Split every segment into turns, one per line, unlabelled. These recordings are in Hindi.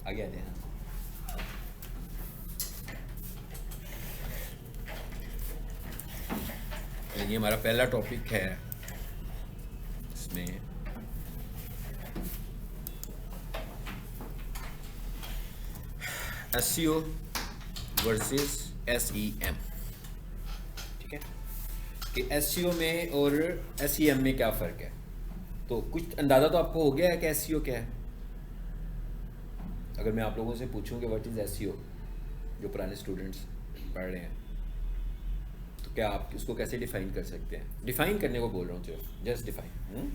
आगे आते हैं। ये हमारा पहला टॉपिक है, इसमें एसईओ वर्सेस एसईएम। ठीक है कि एसईओ में और एसईएम में क्या फ़र्क है। तो कुछ अंदाज़ा तो आपको हो गया है कि एसईओ क्या है। अगर मैं आप लोगों से पूछूं कि व्हाट इज़ एसईओ, जो पुराने स्टूडेंट्स पढ़ रहे हैं, तो क्या आप उसको कैसे डिफ़ाइन कर सकते हैं? डिफ़ाइन करने को बोल रहा हूँ, सिर्फ जस्ट डिफ़ाइन।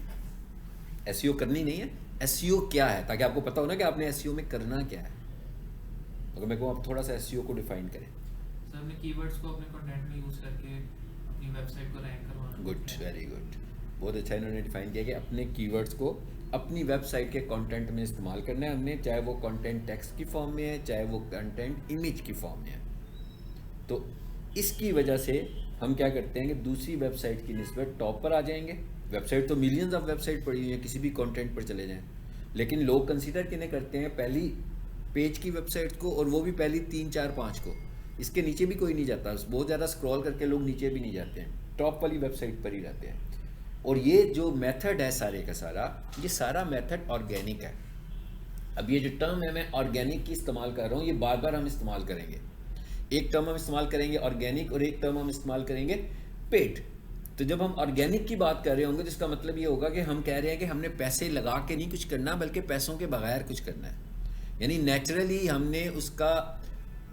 एसईओ करनी नहीं है, एसईओ क्या है, ताकि आपको पता हो ना कि आपने एसईओ में करना क्या है। अगर मैं कहूँ आप थोड़ा सा एसईओ को डिफ़ाइन करें।
सर हमने कीवर्ड्स को अपने कंटेंट में यूज़ करके अपनी वेबसाइट को रैंक करवाना।
गुड, वेरी गुड, बहुत अच्छा इन्होंने डिफ़ाइन किया कि अपने कीवर्ड्स को अपनी वेबसाइट के कंटेंट में इस्तेमाल करना है हमने, चाहे वो कंटेंट टेक्स्ट की फॉर्म में है, चाहे वो कंटेंट इमेज की फॉर्म में है। तो इसकी वजह से हम क्या करते हैं कि दूसरी वेबसाइट की निस्बत टॉप पर आ जाएंगे। वेबसाइट तो मिलियंस ऑफ वेबसाइट पड़ी हुई है, किसी भी कंटेंट पर चले जाएं, लेकिन लोग कंसीडर किन्हें करते हैं? पहली पेज की वेबसाइट को, और वो भी पहली 3, 4, 5 को। इसके नीचे भी कोई नहीं जाता, बहुत ज़्यादा स्क्रॉल करके लोग नीचे भी नहीं जाते हैं, टॉप वाली वेबसाइट पर ही रहते हैं। और ये जो मेथड है सारे का सारा, ये सारा मेथड ऑर्गेनिक है। अब ये जो टर्म है मैं ऑर्गेनिक की इस्तेमाल कर रहा हूँ, ये बार बार हम इस्तेमाल करेंगे। एक टर्म हम इस्तेमाल करेंगे ऑर्गेनिक और एक टर्म हम इस्तेमाल करेंगे पेड। तो जब हम ऑर्गेनिक की बात कर रहे होंगे तो इसका मतलब ये होगा कि हम कह रहे हैं कि हमने पैसे लगा के नहीं कुछ करना, बल्कि पैसों के बगैर कुछ करना है। यानी नेचुरली हमने उसका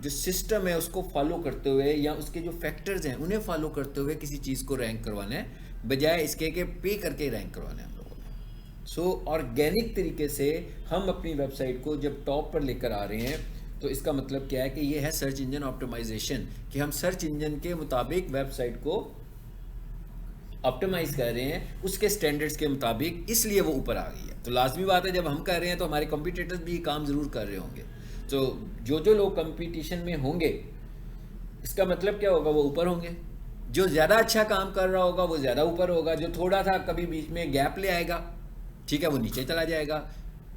जो सिस्टम है उसको फॉलो करते हुए, या उसके जो फैक्टर्स हैं उन्हें फॉलो करते हुए किसी चीज़ को रैंक करवाना है, बजाय इसके कि पे करके रैंक करवाना है हम लोगों ने। सो ऑर्गेनिक तरीके से हम अपनी वेबसाइट को जब टॉप पर लेकर आ रहे हैं, तो इसका मतलब क्या है कि ये है सर्च इंजन ऑप्टिमाइजेशन, कि हम सर्च इंजन के मुताबिक वेबसाइट को ऑप्टिमाइज कर रहे हैं उसके स्टैंडर्ड्स के मुताबिक, इसलिए वो ऊपर आ गई है। तो लाजमी बात है जब हम कर रहे हैं तो हमारे कंपटीटर्स भी काम ज़रूर कर रहे होंगे। तो जो लोग कंपटीशन में होंगे, इसका मतलब क्या होगा? वो ऊपर होंगे। जो ज़्यादा अच्छा काम कर रहा होगा वो ज़्यादा ऊपर होगा, जो थोड़ा सा कभी बीच में गैप ले आएगा, ठीक है, वो नीचे चला जाएगा।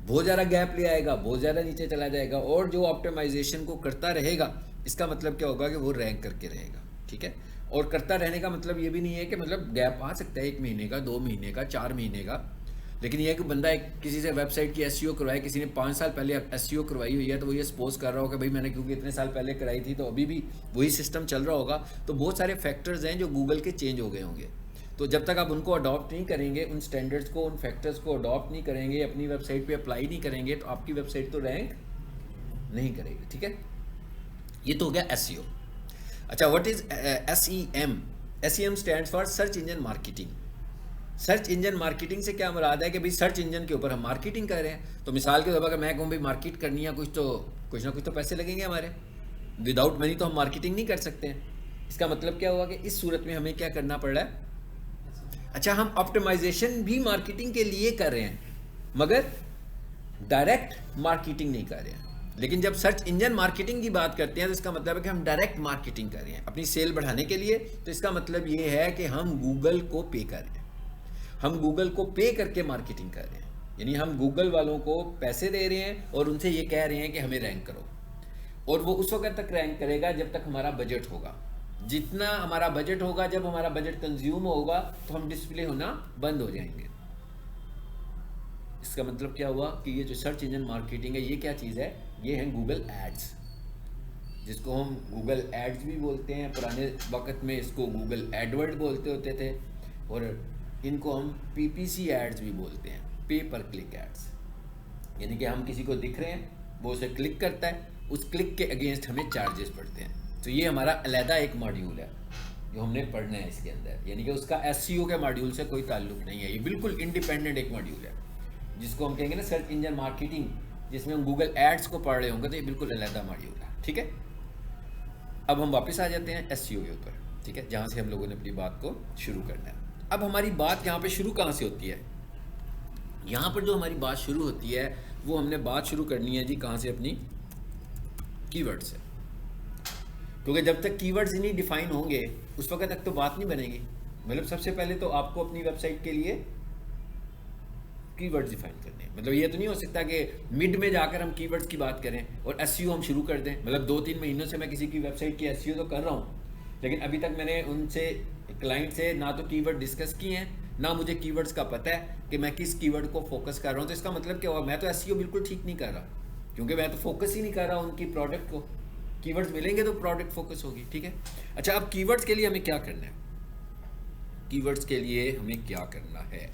बहुत ज़्यादा गैप ले आएगा, बहुत ज़्यादा नीचे चला जाएगा। और जो ऑप्टिमाइजेशन को करता रहेगा, इसका मतलब क्या होगा कि वो रैंक करके रहेगा। ठीक है, और करता रहने का मतलब ये भी नहीं है कि मतलब गैप आ सकता है 1 महीने का, 2 महीने का, 4 महीने का, लेकिन यह है कि बंदा किसी से वेबसाइट की एसईओ करवाए, किसी ने 5 साल पहले एसईओ करवाई हुई है, तो वो ये सपोज कर रहा होगा भाई मैंने क्योंकि इतने साल पहले कराई थी तो अभी भी वही सिस्टम चल रहा होगा। तो बहुत सारे फैक्टर्स हैं जो गूगल के चेंज हो गए होंगे। तो जब तक आप उनको अडॉप्ट नहीं करेंगे, उन स्टैंडर्ड्स को, उन फैक्टर्स को अडॉप्ट नहीं करेंगे, अपनी वेबसाइट पे अप्लाई नहीं करेंगे, तो आपकी वेबसाइट तो रैंक नहीं करेगी। ठीक है, ये तो हो गया एसईओ। अच्छा, what is SEM? SEM stands for search engine marketing. Search engine marketing से क्या मुराद है कि भाई सर्च इंजन के ऊपर हम मार्केटिंग कर रहे हैं। तो मिसाल के तौर पर अगर मैं कहूँ भाई मार्केट करनी है कुछ ना कुछ तो पैसे लगेंगे हमारे। विदाउट मनी तो हम मार्केटिंग नहीं कर सकते हैं। इसका मतलब क्या हुआ कि इस सूरत में हमें क्या करना पड़ रहा है? अच्छा, हम ऑप्टिमाइजेशन भी मार्केटिंग के लिए कर रहे हैं, मगर डायरेक्ट मार्केटिंग नहीं कर रहे हैं। लेकिन जब सर्च इंजन मार्केटिंग की बात करते हैं तो इसका मतलब है कि हम डायरेक्ट मार्केटिंग कर रहे हैं अपनी सेल बढ़ाने के लिए। तो इसका मतलब ये है कि हम गूगल को पे कर रहे हैं, हम गूगल को पे करके मार्केटिंग कर रहे हैं। यानी हम गूगल वालों को पैसे दे रहे हैं और उनसे ये कह रहे हैं कि हमें रैंक करो, और वो उस वक्त तक रैंक करेगा जब तक हमारा बजट होगा। जितना हमारा बजट होगा, जब हमारा बजट कंज्यूम होगा तो हम डिस्प्ले होना बंद हो जाएंगे। इसका मतलब क्या हुआ कि ये जो सर्च इंजन मार्केटिंग है, ये क्या चीज़ है? ये है गूगल एड्स, जिसको हम गूगल एड्स भी बोलते हैं। पुराने वक्त में इसको गूगल एडवर्ड बोलते होते थे, और इनको हम पीपीसी एड्स भी बोलते हैं, पे पर क्लिक एड्स। यानी कि हम किसी को दिख रहे हैं, वो उसे क्लिक करता है, उस क्लिक के अगेंस्ट हमें चार्जेस पड़ते हैं। तो ये हमारा अलहदा एक मॉड्यूल है जो हमने पढ़ना है इसके अंदर। यानी कि उसका एसईओ के मॉड्यूल से कोई ताल्लुक नहीं है, ये बिल्कुल इंडिपेंडेंट एक मॉड्यूल है, जिसको हम कहेंगे ना सर्च इंजन मार्केटिंग, जिसमें हम गूगल एड्स को पढ़ रहे होंगे, तो ये बिल्कुल अलहदा मॉड्यूल है। ठीक है, अब हम वापस आ जाते हैं एसईओ के ऊपर। ठीक है, जहाँ से हम लोगों ने अपनी बात को शुरू करना है। अब हमारी बात यहाँ पे शुरू कहाँ से होती है? यहाँ पर जो हमारी बात शुरू होती है वो हमने बात शुरू करनी है जी कहाँ से? अपनी कीवर्ड से। क्योंकि जब तक कीवर्ड्स नहीं डिफाइन होंगे उस वक्त तक तो बात नहीं बनेगी। मतलब सबसे पहले तो आपको अपनी वेबसाइट के लिए कीवर्ड्स डिफाइन करने हैं। मतलब ये तो नहीं हो सकता कि मिड में जाकर हम कीवर्ड्स की बात करें और एसईओ हम शुरू कर दें। मतलब 2-3 महीनों से मैं किसी की वेबसाइट की एसईओ तो कर रहा हूँ, लेकिन अभी तक मैंने उनसे, क्लाइंट से, ना तो कीवर्ड डिस्कस किए हैं, ना मुझे कीवर्ड्स का पता है कि मैं किस कीवर्ड को फोकस कर रहा हूँ। तो इसका मतलब क्या हुआ, मैं तो एसईओ बिल्कुल ठीक नहीं कर रहा, क्योंकि मैं तो फोकस ही नहीं कर रहा उनकी प्रोडक्ट को। कीवर्ड्स मिलेंगे तो प्रोडक्ट फोकस होगी, ठीक है। अच्छा, अब कीवर्ड्स के लिए हमें क्या करना है? कीवर्ड्स के लिए हमें क्या करना है?